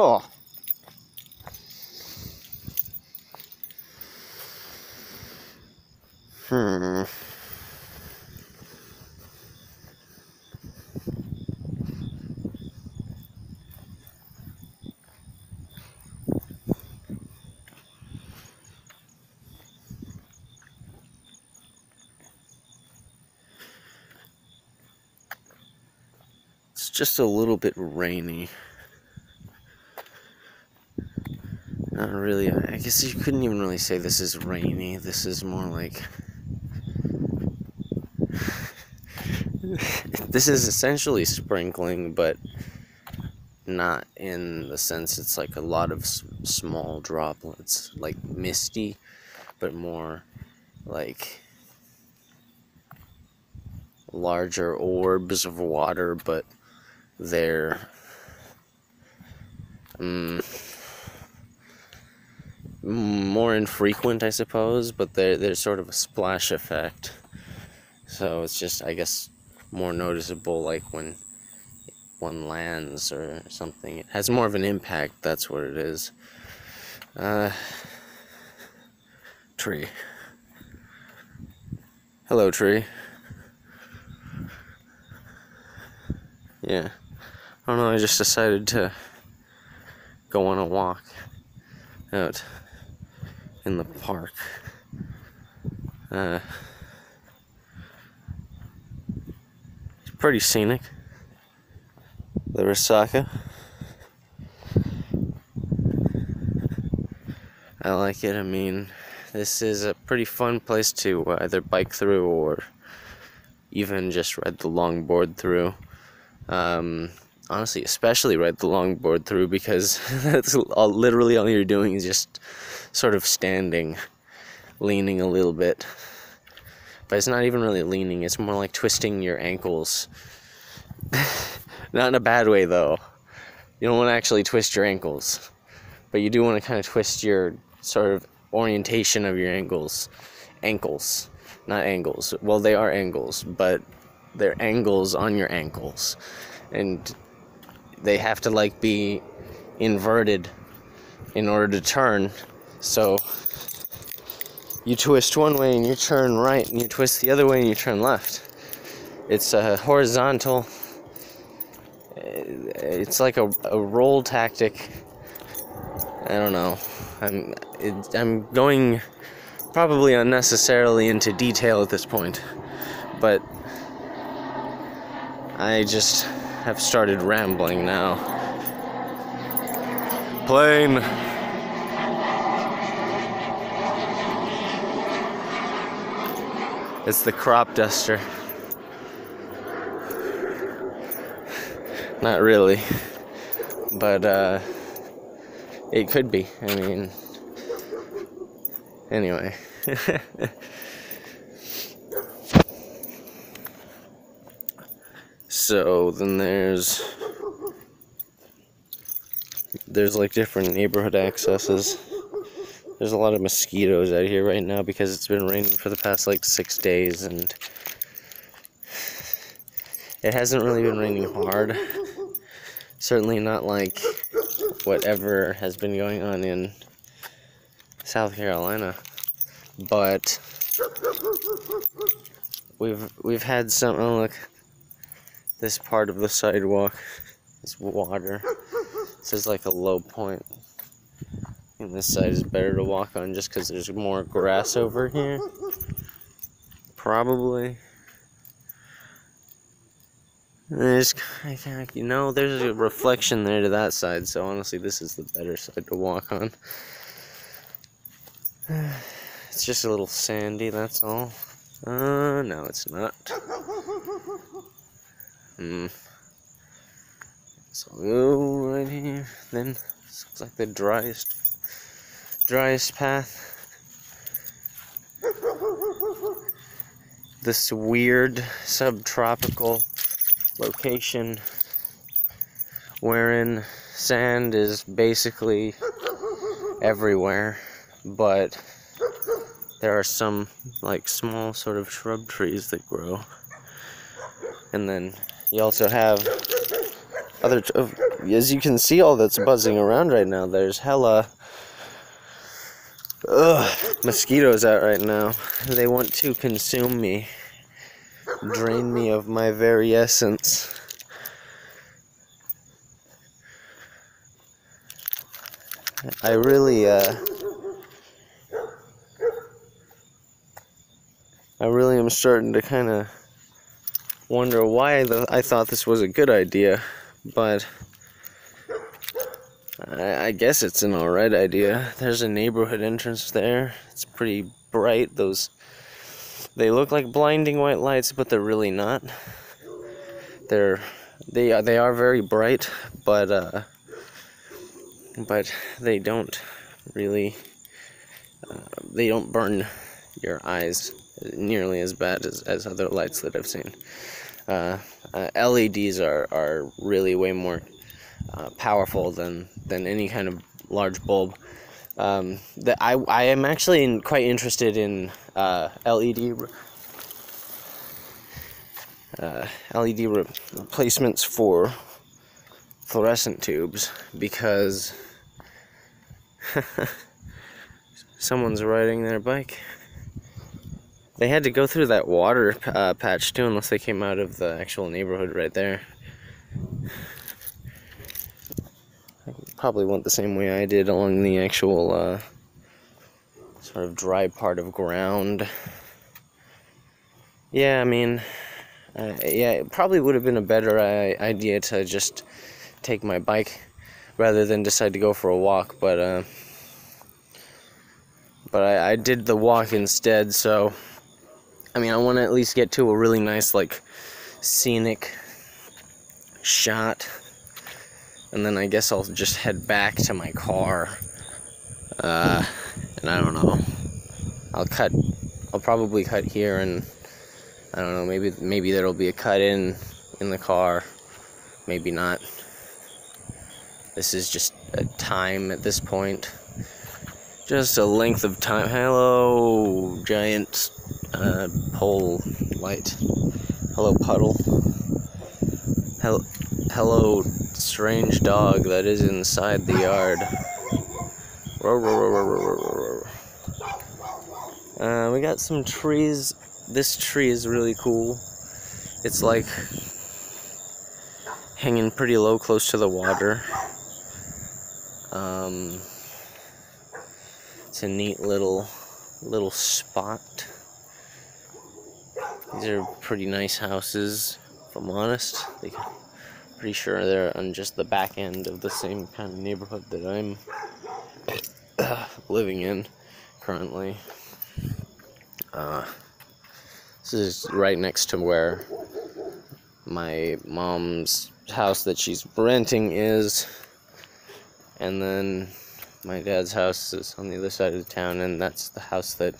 Oh. It's just a little bit rainy. Not really. I guess you couldn't even really say this is rainy. This is more like... This is essentially sprinkling, but not in the sense it's like a lot of small droplets, like misty, but more like larger orbs of water, but they're more infrequent, I suppose, but there's sort of a splash effect. So it's just, I guess, more noticeable, like when one lands or something. It has more of an impact, that's what it is. Tree. Hello, tree. Yeah. I don't know, I just decided to go on a walk out in the park. It's pretty scenic. The Resaca. I like it. I mean, this is a pretty fun place to either bike through or even just ride the longboard through. Honestly, especially ride the longboard through, because that's literally all you're doing is just sort of standing, leaning a little bit. But it's not even really leaning, it's more like twisting your ankles. Not in a bad way, though. You don't want to actually twist your ankles, but you do want to kind of twist your sort of orientation of your ankles. Ankles, not angles. Well, they are angles, but they're angles on your ankles. And they have to, like, be inverted in order to turn. So you twist one way and you turn right, and you twist the other way and you turn left. It's a horizontal. It's like a roll tactic. I don't know. I'm going probably unnecessarily into detail at this point, but I just have started rambling now. Plane. It's the crop duster. Not really, but it could be. I mean, anyway. So then there's like different neighborhood accesses. There's a lot of mosquitoes out here right now because it's been raining for the past like 6 days, and it hasn't really been raining hard. Certainly not like whatever has been going on in South Carolina, but we've had some. Oh, look, this part of the sidewalk is water. This is like a low point, and this side is better to walk on just because there's more grass over here. Probably. There's a reflection there to that side, so honestly this is the better side to walk on. It's just a little sandy, that's all. No, it's not. So I'll go right here. Then this looks like the driest path. This weird subtropical location wherein sand is basically everywhere, but there are some like small sort of shrub trees that grow, and then you also have other as you can see, all that's buzzing around right now, there's hella mosquitoes out right now. They want to consume me, drain me of my very essence. I really am starting to kind of wonder why I thought this was a good idea, but I guess it's an alright idea. There's a neighborhood entrance there. It's pretty bright. They look like blinding white lights, but they're really not. They are very bright, but they don't really they don't burn your eyes nearly as bad as other lights that I've seen. LEDs are really way more powerful than any kind of large bulb. I am actually quite interested in LED replacements for fluorescent tubes, because someone's riding their bike. They had to go through that water patch too, unless they came out of the actual neighborhood right there. Probably went the same way I did along the actual sort of dry part of ground. Yeah, I mean, yeah, it probably would have been a better idea to just take my bike rather than decide to go for a walk, but I did the walk instead. So I mean, I want to at least get to a really nice, like, scenic shot, and then I guess I'll just head back to my car, and I don't know, I'll probably cut here, and I don't know, maybe there'll be a cut in the car, maybe not. This is just a time at this point, just a length of time. Hello, giant pole light. Hello, puddle. Hello, strange dog that is inside the yard. We got some trees. This tree is really cool. It's like hanging pretty low, close to the water. It's a neat little spot. These are pretty nice houses, if I'm honest. Pretty sure they're on just the back end of the same kind of neighborhood that I'm living in currently. This is right next to where my mom's house that she's renting is, and then my dad's house is on the other side of the town, and that's the house that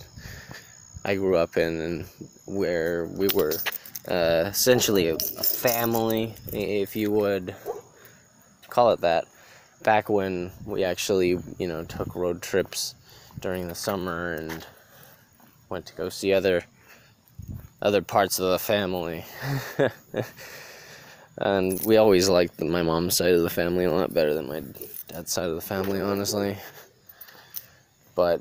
I grew up in, and where we were essentially a family, if you would call it that, back when we actually, took road trips during the summer and went to go see other parts of the family. And we always liked my mom's side of the family a lot better than my dad's side of the family, honestly. But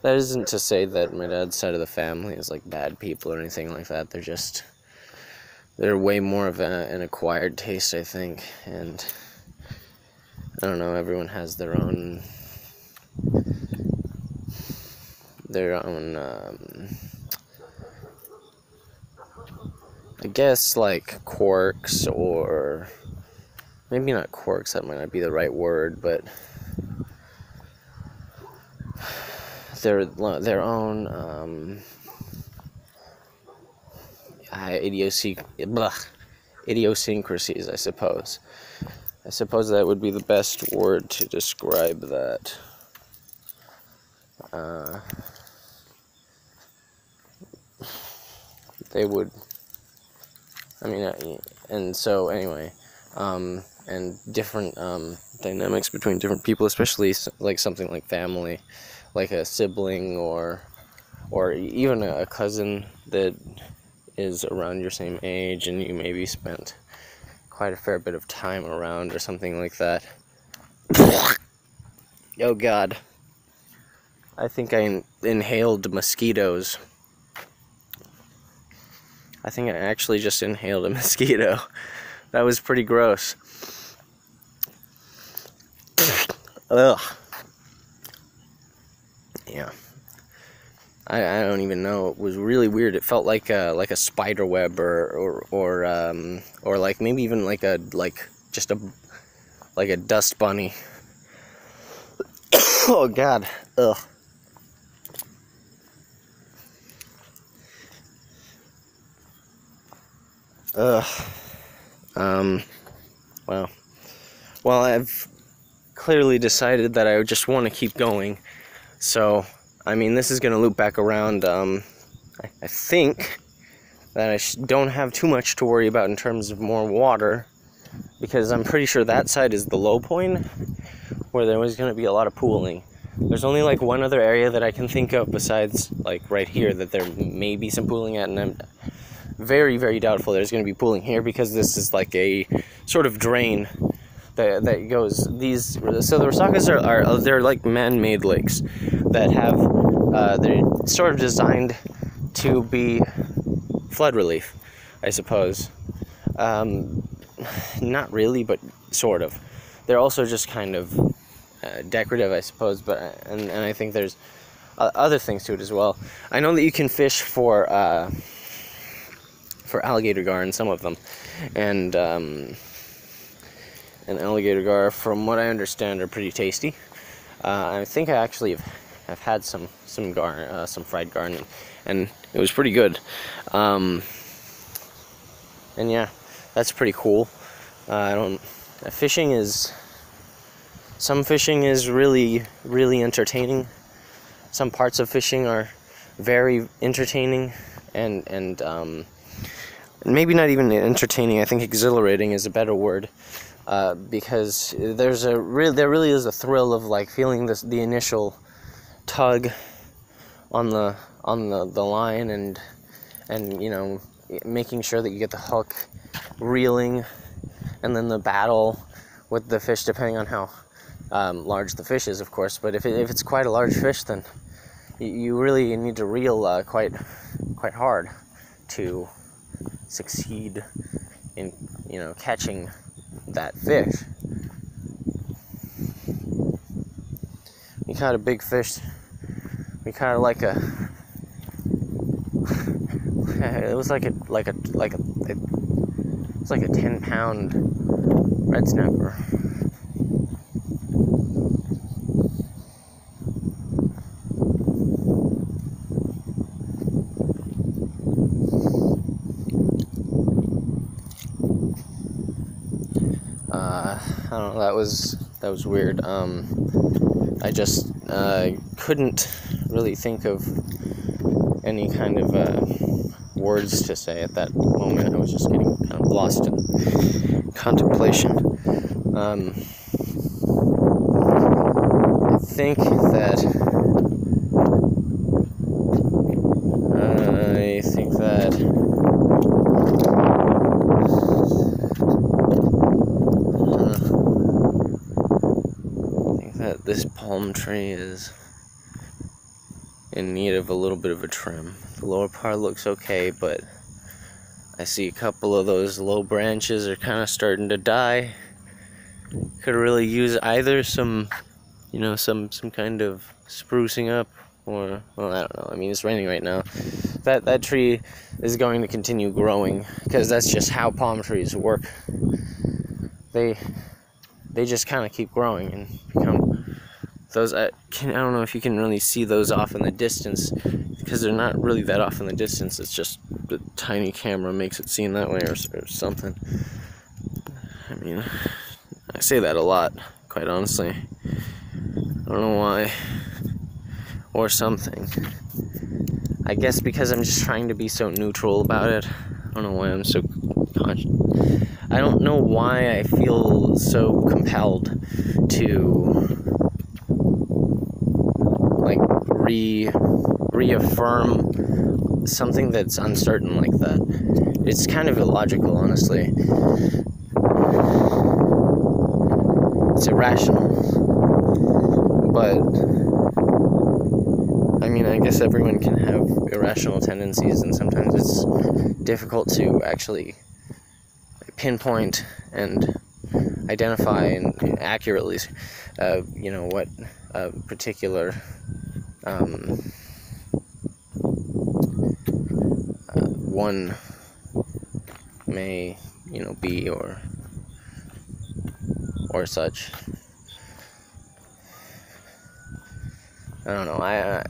that isn't to say that my dad's side of the family is like bad people or anything like that. They're way more of an acquired taste, I think. And I don't know, everyone has their own I guess, like, quirks, or maybe not quirks, that might not be the right word, but their own idiosyncrasies, I suppose. I suppose that would be the best word to describe that. They would, and so anyway, and different dynamics between different people, especially like something like family, like a sibling or even a cousin that is around your same age, and you maybe spent quite a fair bit of time around or something like that. Oh God. I think I inhaled mosquitoes. I think I actually just inhaled a mosquito. That was pretty gross. Ugh. Yeah. I don't even know. It was really weird. It felt like a spider web or like maybe even like a dust bunny. Oh God. Ugh. Ugh. Well, I've clearly decided that I just want to keep going. So, I mean, this is going to loop back around. I think that I don't have too much to worry about in terms of more water, because I'm pretty sure that side is the low point where there was going to be a lot of pooling. There's only like one other area that I can think of besides like right here that there may be some pooling at, and I'm very, very doubtful there's going to be pooling here, because this is like a sort of drain that goes these. So the Resacas are they're like man-made lakes that have they're sort of designed to be flood relief, I suppose. Not really, but sort of. They're also just kind of decorative, I suppose. But and I think there's other things to it as well. I know that you can fish for alligator gar in some of them, and alligator gar, from what I understand, are pretty tasty. I think I actually have had some gar, some fried gar, and it was pretty good. And yeah, that's pretty cool. Some fishing is really, really entertaining. Some parts of fishing are very entertaining, and maybe not even entertaining. I think exhilarating is a better word. Because there really is a thrill of like feeling the initial tug on the line, and you know, making sure that you get the hook reeling, and then the battle with the fish, depending on how large the fish is, of course. But if it's quite a large fish, then you really need to reel quite hard to succeed in, you know, catching that fish. We caught a big fish. We caught like a. It was like a 10-pound red snapper. I don't know, that was weird. I just couldn't really think of any kind of words to say at that moment. I was just getting kind of lost in contemplation. I think that this palm tree is in need of a little bit of a trim. The lower part looks okay, but I see a couple of those low branches are kind of starting to die. Could really use either some kind of sprucing up, or, well, I don't know. I mean, it's raining right now. That tree is going to continue growing, because that's just how palm trees work. They just kind of keep growing and become those. I don't know if you can really see those off in the distance, because they're not really that off in the distance. It's just the tiny camera makes it seem that way, or something. I mean, I say that a lot, quite honestly. I don't know why, or something. I guess because I'm just trying to be so neutral about it. I don't know why I'm so conscious. I don't know why I feel so compelled to like reaffirm something that's uncertain like that. It's kind of illogical, honestly. irrational. But I mean, I guess everyone can have irrational tendencies, and sometimes it's difficult to actually pinpoint and identify and accurately, what a particular one may, be or such. I don't know. I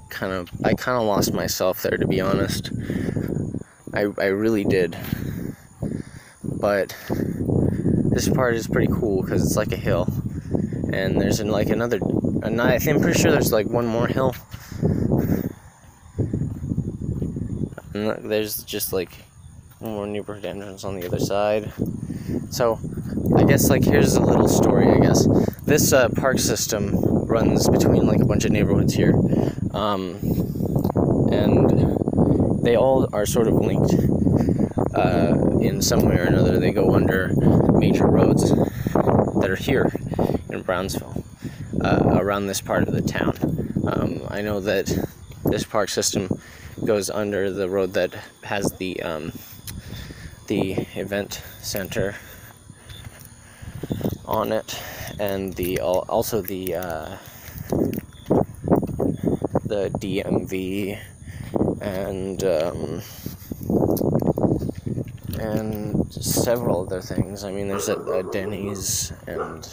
kind of lost myself there, to be honest. I really did. But this part is pretty cool because it's like a hill, and there's I'm pretty sure there's like one more hill, and there's just like one more neighborhood entrance on the other side. So I guess here's a little story. I guess this park system runs between like a bunch of neighborhoods here, and they all are sort of linked in some way or another. They go under major roads that are here in Brownsville, around this part of the town. I know that this park system goes under the road that has the event center on it, and also the DMV and several other things. I mean, there's a Denny's and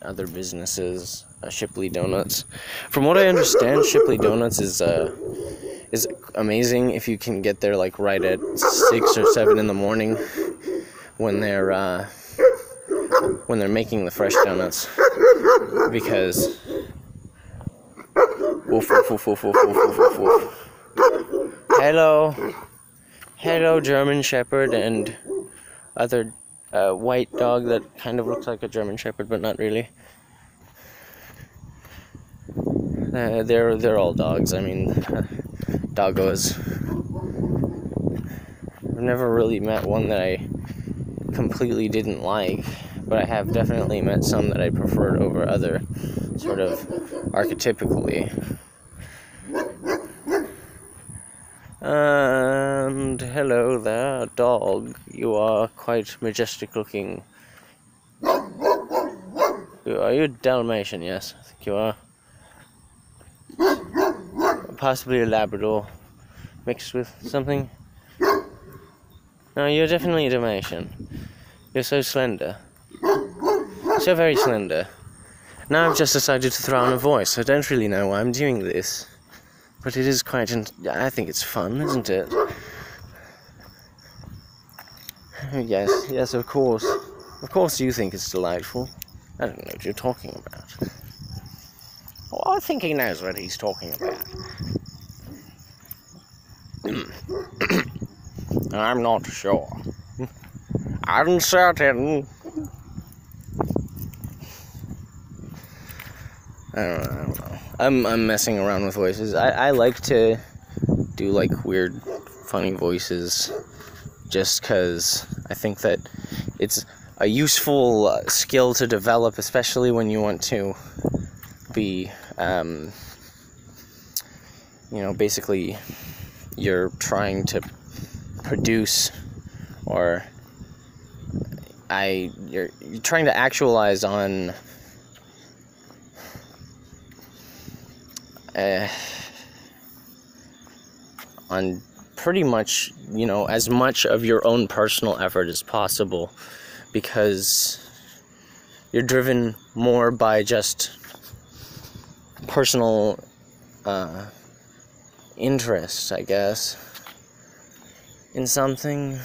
other businesses, Shipley Donuts. From what I understand, Shipley Donuts is amazing if you can get there like right at 6 or 7 in the morning when they're making the fresh donuts, because woof woof woof woof woof woof woof woof. Hello, German Shepherd and other white dog that kind of looks like a German Shepherd, but not really. They're all dogs. I mean, doggos. I've never really met one that I completely didn't like, but I have definitely met some that I preferred over other, sort of archetypically. And hello there, dog. You are quite majestic looking. Are you a Dalmatian? Yes, I think you are. Possibly a Labrador mixed with something. No, you're definitely a Dalmatian. You're so slender. So very slender. Now I've just decided to throw on a voice. I don't really know why I'm doing this, but it is quite, I think it's fun, isn't it? Yes, of course. Of course you think it's delightful. I don't know what you're talking about. Oh, I think he knows what he's talking about. I'm not sure. I'm certain. I don't know. I'm messing around with voices. I like to do like weird, funny voices, just because I think that it's a useful skill to develop, especially when you want to be, basically you're trying to produce, or you're trying to actualize on pretty much, as much of your own personal effort as possible, because you're driven more by just personal interest, I guess, in something.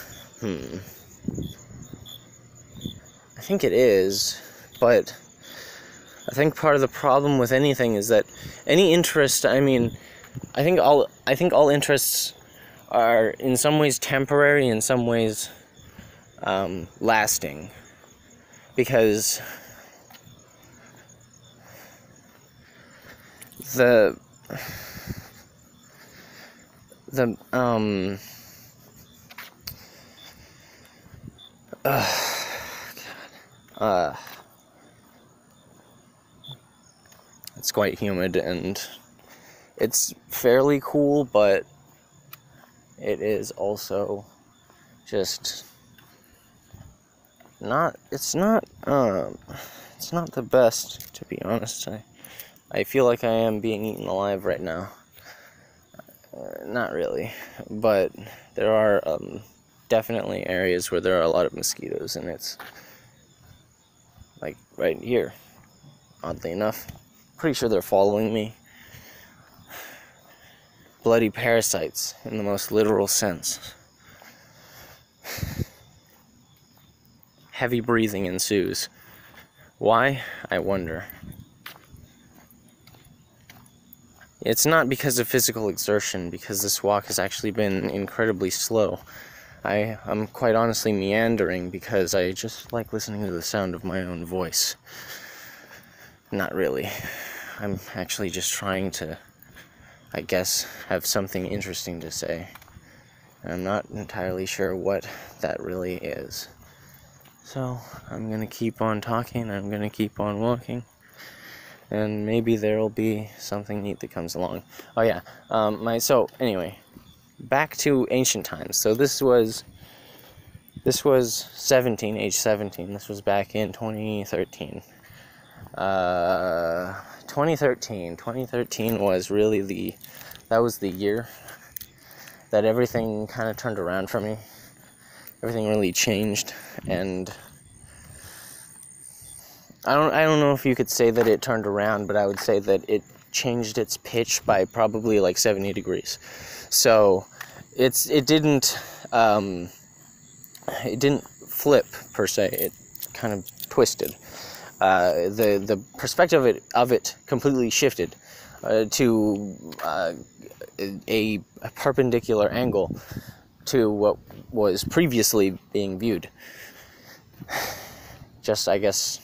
I think it is, but I think part of the problem with anything is that any interest, I think all interests are in some ways temporary, in some ways lasting, because the It's quite humid, and it's fairly cool, but it is also just it's not the best, to be honest. I feel like I am being eaten alive right now. Not really, but there are definitely areas where there are a lot of mosquitoes, and it's like right here, oddly enough. Pretty sure they're following me. Bloody parasites, in the most literal sense. Heavy breathing ensues. Why? I wonder. It's not because of physical exertion, because this walk has actually been incredibly slow. I'm quite honestly meandering because I just like listening to the sound of my own voice. Not really. I'm actually just trying to, I guess, have something interesting to say. And I'm not entirely sure what that really is. So, I'm gonna keep on talking, I'm gonna keep on walking, and maybe there'll be something neat that comes along. Oh yeah, so anyway, back to ancient times. So this was age 17. This was back in 2013. 2013 was really that was the year that everything kind of turned around for me. Everything really changed, and I don't know if you could say that it turned around, but I would say that it changed its pitch by probably like 70 degrees. So it didn't flip per se. It kind of twisted. The perspective of it completely shifted to a perpendicular angle to what was previously being viewed. Just, I guess,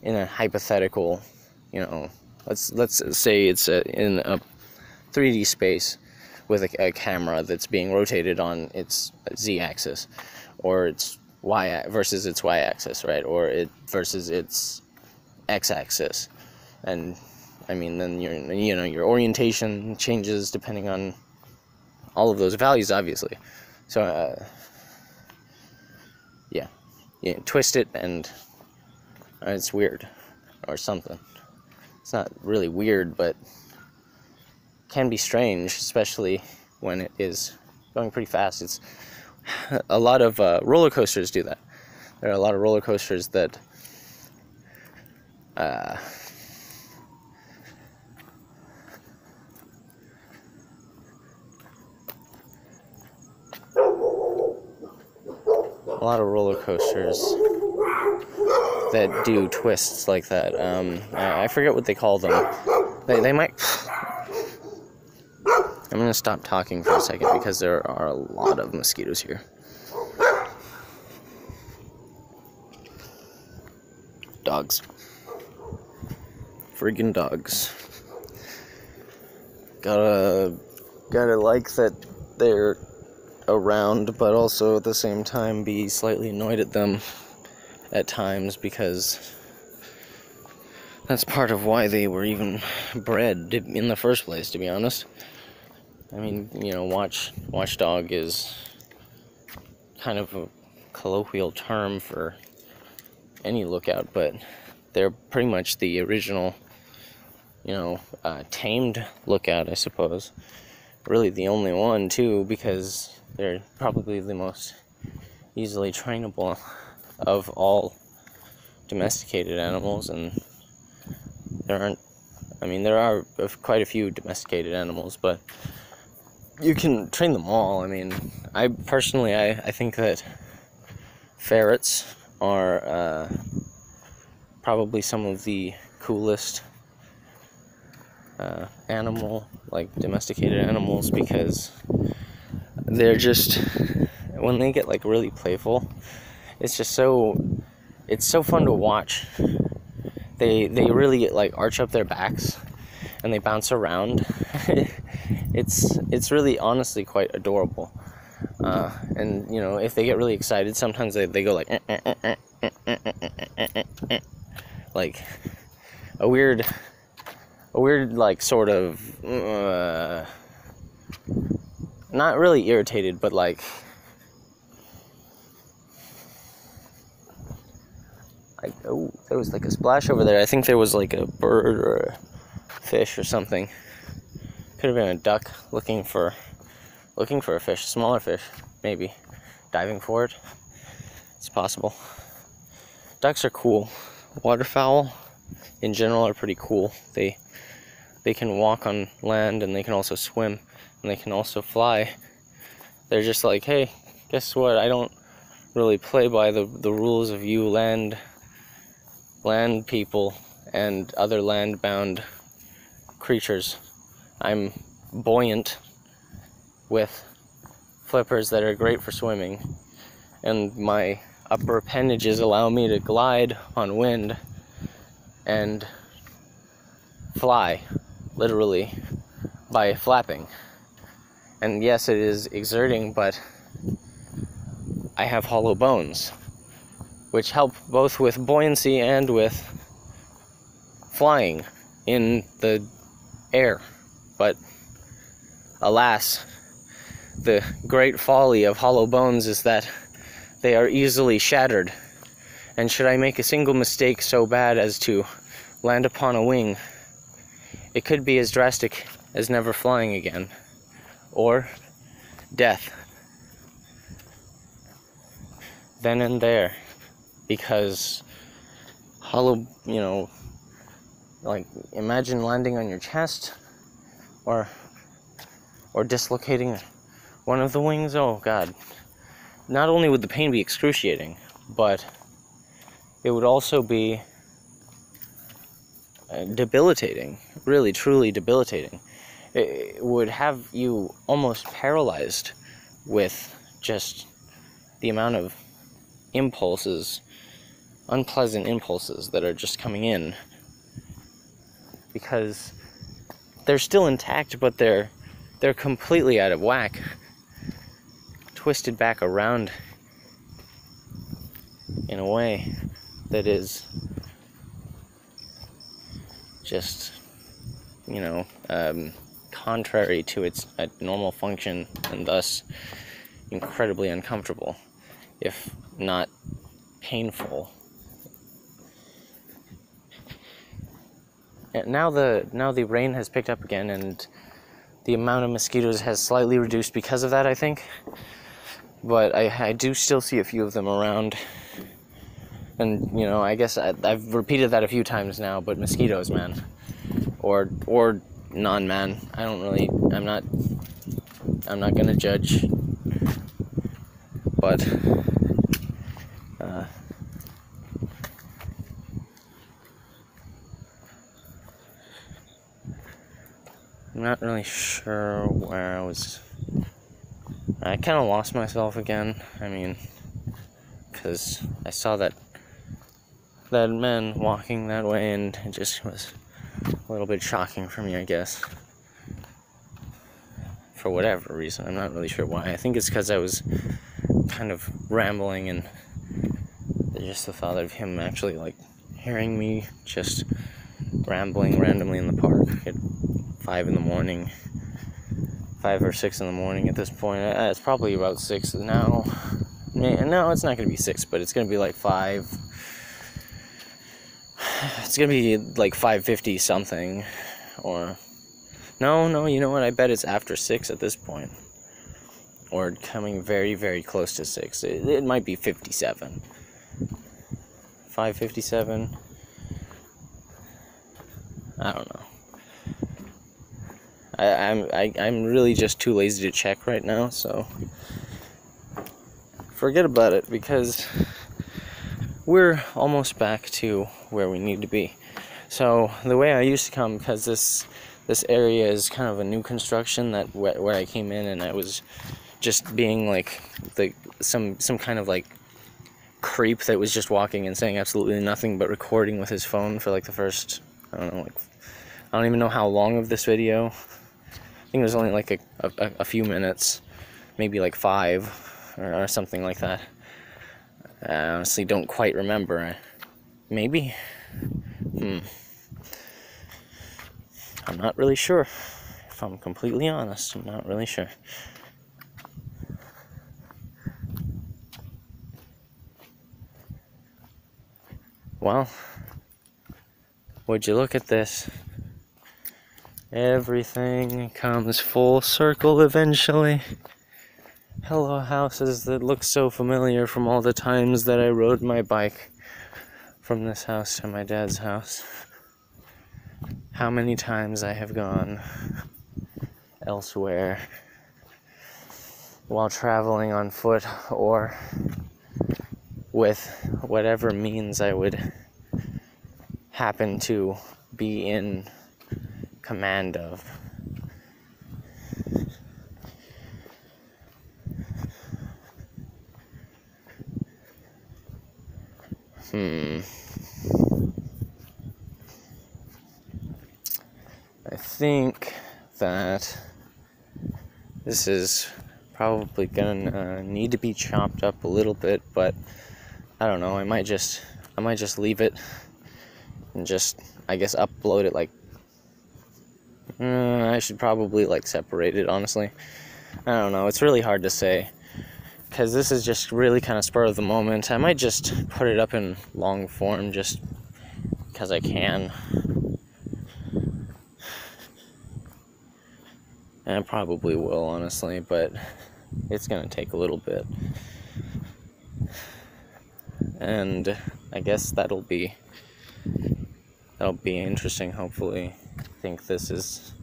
in a hypothetical, let's say it's in a 3D space with a camera that's being rotated on its z-axis, or its versus its y-axis, right? Or it versus its x-axis, and I mean, then your orientation changes depending on all of those values, obviously. So you twist it, and it's weird, or something. It's not really weird, but can be strange, especially when it is going pretty fast. It's a lot of roller coasters do that. There are a lot of roller coasters that a lot of roller coasters that do twists like that. I forget what they call them. They might. I'm gonna stop talking for a second because there are a lot of mosquitoes here. Dogs. Friggin' dogs. Gotta like that they're around, but also at the same time be slightly annoyed at them at times, because that's part of why they were even bred in the first place, to be honest. I mean, watchdog is kind of a colloquial term for any lookout, but they're pretty much the original, tamed lookout, I suppose. Really the only one, too, because they're probably the most easily trainable of all domesticated animals, and there are quite a few domesticated animals, but you can train them all. I mean, I think that ferrets are probably some of the coolest domesticated animals, because they're just, when they get really playful, it's so fun to watch. They really arch up their backs and they bounce around. It's really honestly quite adorable. And you know, if they get really excited, sometimes they go like like a weird like sort of not really irritated, but like oh, there was like a splash over there. I think there was like a bird or a fish or something. Could have been a duck looking for a fish, a smaller fish, maybe diving for it. It's possible. Ducks are cool. Waterfowl in general are pretty cool. They can walk on land, and they can also swim, and they can also fly. They're just like, hey, guess what? I don't really play by the rules of you land people and other land-bound creatures. I'm buoyant with flippers that are great for swimming, and my upper appendages allow me to glide on wind and fly, literally, by flapping. And yes, it is exerting, but I have hollow bones, which help both with buoyancy and with flying in the air. But alas, the great folly of hollow bones is that they are easily shattered. And should I make a single mistake so bad as to land upon a wing, it could be as drastic as never flying again, or death. Then and there, because hollow, you know, like imagine landing on your chest, or dislocating one of the wings. Oh God. Not only would the pain be excruciating, but it would also be debilitating, really, truly debilitating. It would have you almost paralyzed with just the amount of impulses, unpleasant impulses that are just coming in, because they're still intact, but they're completely out of whack, twisted back around in a way that is just, you know, contrary to its normal function, and thus incredibly uncomfortable, if not painful. And now the rain has picked up again, and the amount of mosquitoes has slightly reduced because of that, I think. But I do still see a few of them around. And, you know, I guess I've repeated that a few times now, but mosquitoes, man. Or non-man. I'm not gonna judge. But, I'm not really sure where I was. I kind of lost myself again. I mean, because I saw that man walking that way, and it just was a little bit shocking for me, I guess. For whatever reason, I'm not really sure why. I think it's because I was kind of rambling, and just the thought of him actually, like, hearing me just rambling randomly in the park at 5 in the morning, 5 or 6 in the morning at this point. It's probably about 6 now. No, it's not going to be 6, but it's going to be like 5. It's going to be like 5:50 something, or no, you know what? I bet it's after 6 at this point, or coming very, very close to 6. It might be 57. 5:57. I don't know. I'm really just too lazy to check right now, so forget about it, because we're almost back to where we need to be. So the way I used to come, because this area is kind of a new construction, that where I came in, and I was just being like some kind of like creep that was just walking and saying absolutely nothing but recording with his phone for like the first, I don't even know how long of this video. I think it was only like a few minutes, maybe like 5 or something like that. I honestly don't quite remember. Maybe? I'm not really sure. If I'm completely honest, I'm not really sure. Well, would you look at this? Everything comes full circle eventually. Hello, houses that look so familiar from all the times that I rode my bike from this house to my dad's house. How many times I have gone elsewhere while traveling on foot or with whatever means I would happen to be in command of. I think that this is probably gonna need to be chopped up a little bit, but I don't know, I might just leave it and just, I guess, upload it like, I should probably like separate it, honestly. I don't know, it's really hard to say, because this is just really kind of spur of the moment. I might just put it up in long form just because I can. And I probably will, honestly, but it's going to take a little bit. And I guess that'll be interesting, hopefully. I think this has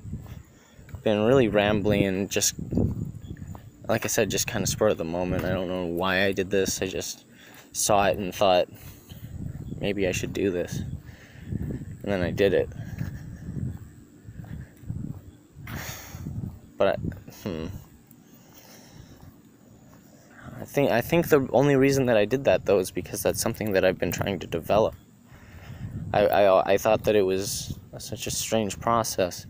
been really rambling and just, like I said, just kind of spur of the moment. I don't know why I did this. I just saw it and thought, maybe I should do this. And then I did it. But I think the only reason that I did that, though, is because that's something that I've been trying to develop. I thought that it was such a strange process.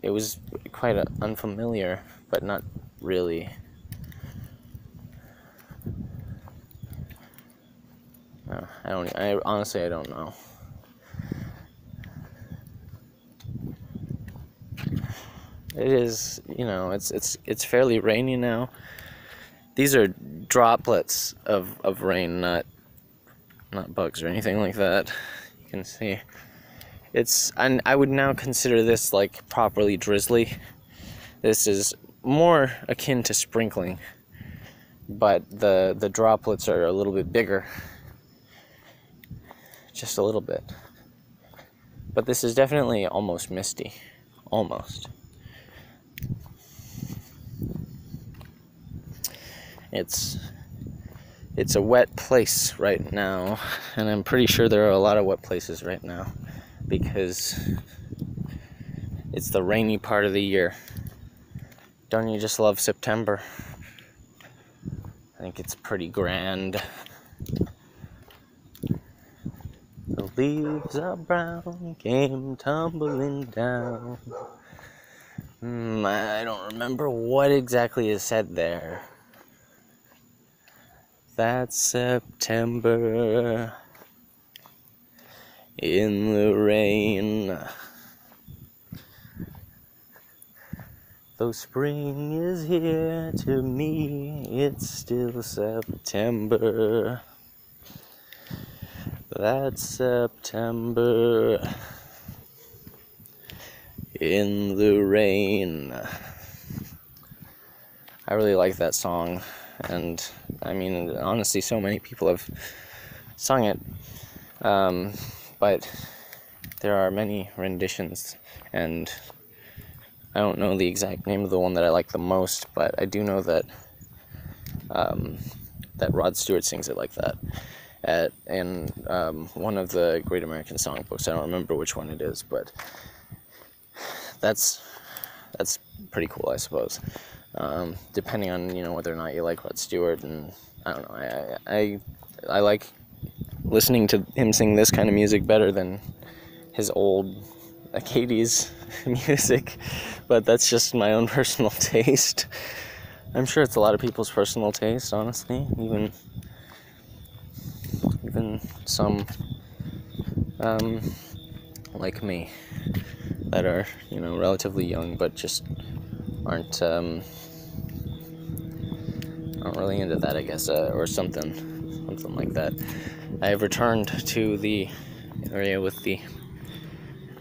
It was quite unfamiliar, but not really. I honestly don't know. It is, it's fairly rainy now. These are droplets of rain, not bugs or anything like that. You can see. And I would now consider this like properly drizzly. This is more akin to sprinkling, but the droplets are a little bit bigger. Just a little bit. But this is definitely almost misty. Almost. It's a wet place right now, and I'm pretty sure there are a lot of wet places right now because it's the rainy part of the year. Don't you just love September? I think it's pretty grand. The leaves are brown, came tumbling down. I don't remember what exactly is said there. That's September in the rain. Though spring is here, to me it's still September. That's September in the rain. I really like that song, and I mean, honestly, so many people have sung it, but there are many renditions, and I don't know the exact name of the one that I like the most, but I do know that that Rod Stewart sings it like that in one of the Great American Songbooks. I don't remember which one it is, but that's pretty cool, I suppose. Depending on whether or not you like Rod Stewart, and I don't know. I like listening to him sing this kind of music better than his old like 80s music, but that's just my own personal taste. I'm sure it's a lot of people's personal taste, honestly, even some like me that are, relatively young but just aren't really into that, I guess, or something like that. I have returned to the area with the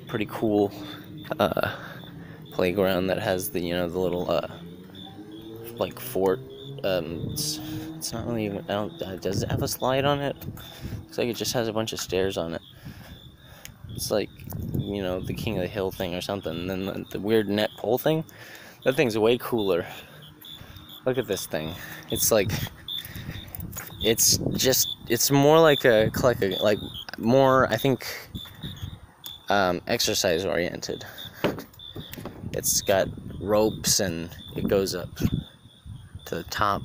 pretty cool playground that has the the little like fort. It's not really even. Does it have a slide on it? Looks like it just has a bunch of stairs on it. It's like the King of the Hill thing or something. And then the weird net pole thing. That thing's way cooler. Look at this thing. It's like it's more like more, I think, exercise oriented. It's got ropes and it goes up to the top.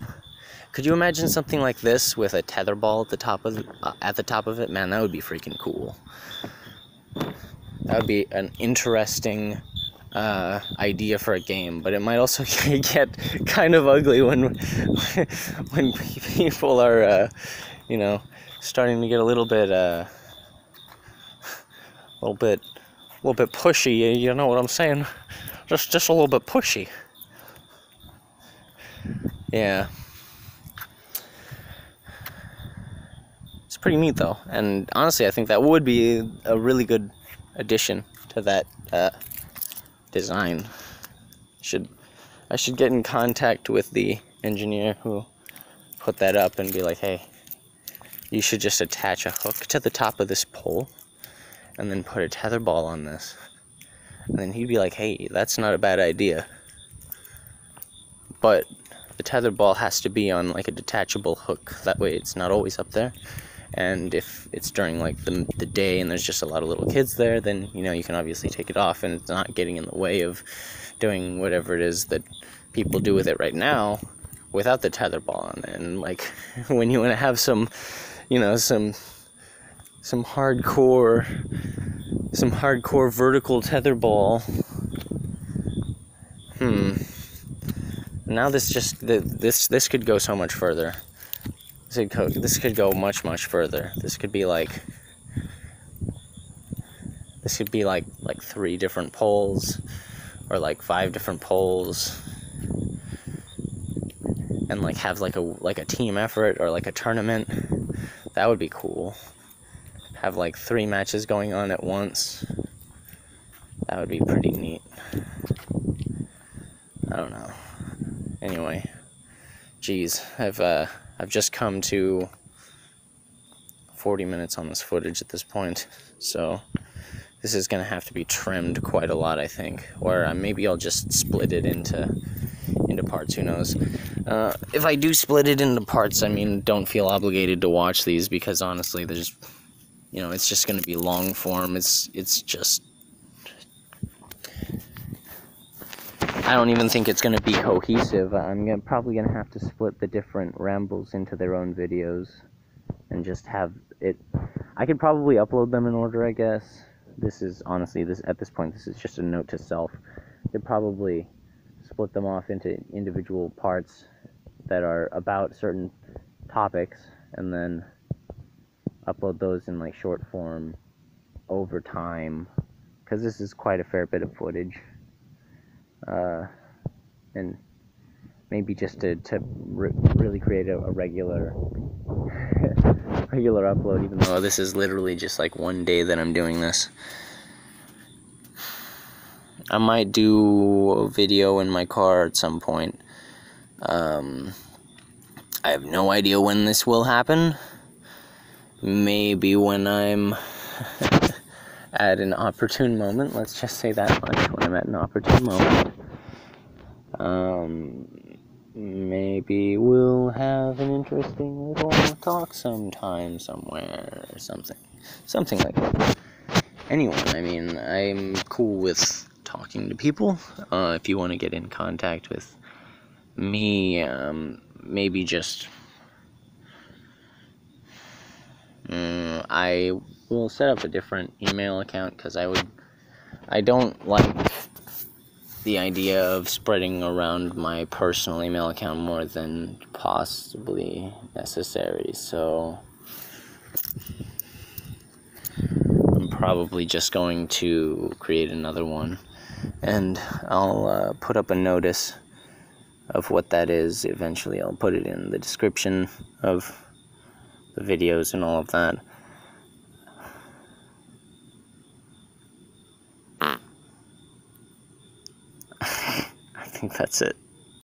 Could you imagine something like this with a tetherball at the top of it? Man, that would be freaking cool. That would be an interesting idea for a game, but it might also get kind of ugly when people are starting to get a little bit pushy. You know what I'm saying? Just a little bit pushy. Yeah. It's pretty neat though, and honestly I think that would be a really good addition to that design. I should get in contact with the engineer who put that up and be like, hey, you should just attach a hook to the top of this pole and then put a tetherball on this. And then he'd be like, hey, that's not a bad idea. But the tetherball has to be on like a detachable hook. That way it's not always up there. And if it's during like the day and there's just a lot of little kids there, then you can obviously take it off and it's not getting in the way of doing whatever it is that people do with it right now without the tetherball on it. And like when you want to have some hardcore vertical tetherball. Now this could go so much further. This could go much further. This could be like 3 different poles, or like 5 different poles, and like have like a team effort or like a tournament. That would be cool. Have like 3 matches going on at once. That would be pretty neat. I don't know. Anyway, geez, I've just come to 40 minutes on this footage at this point, so this is gonna have to be trimmed quite a lot, I think, or maybe I'll just split it into parts. Who knows? If I do split it into parts, I mean, don't feel obligated to watch these, because honestly, there's, it's just gonna be long form. It's just, I don't even think it's going to be cohesive. I'm probably going to have to split the different rambles into their own videos and just have it. I could probably upload them in order, I guess. This is honestly, at this point, this is just a note to self. I could probably split them off into individual parts that are about certain topics and then upload those in like short form over time, because this is quite a fair bit of footage. And maybe just to really create a regular upload, even though this is literally just like one day that I'm doing this. I might do a video in my car at some point. I have no idea when this will happen. Maybe when I'm at an opportune moment. Let's just say that much. When I'm at an opportune moment. Maybe we'll have an interesting little talk sometime, somewhere, or something like that. Anyway, I mean, I'm cool with talking to people. If you want to get in contact with me, maybe just I will set up a different email account, because I I don't like the idea of spreading around my personal email account more than possibly necessary, so I'm probably just going to create another one, and I'll put up a notice of what that is. Eventually I'll put it in the description of the videos and all of that. I think that's it.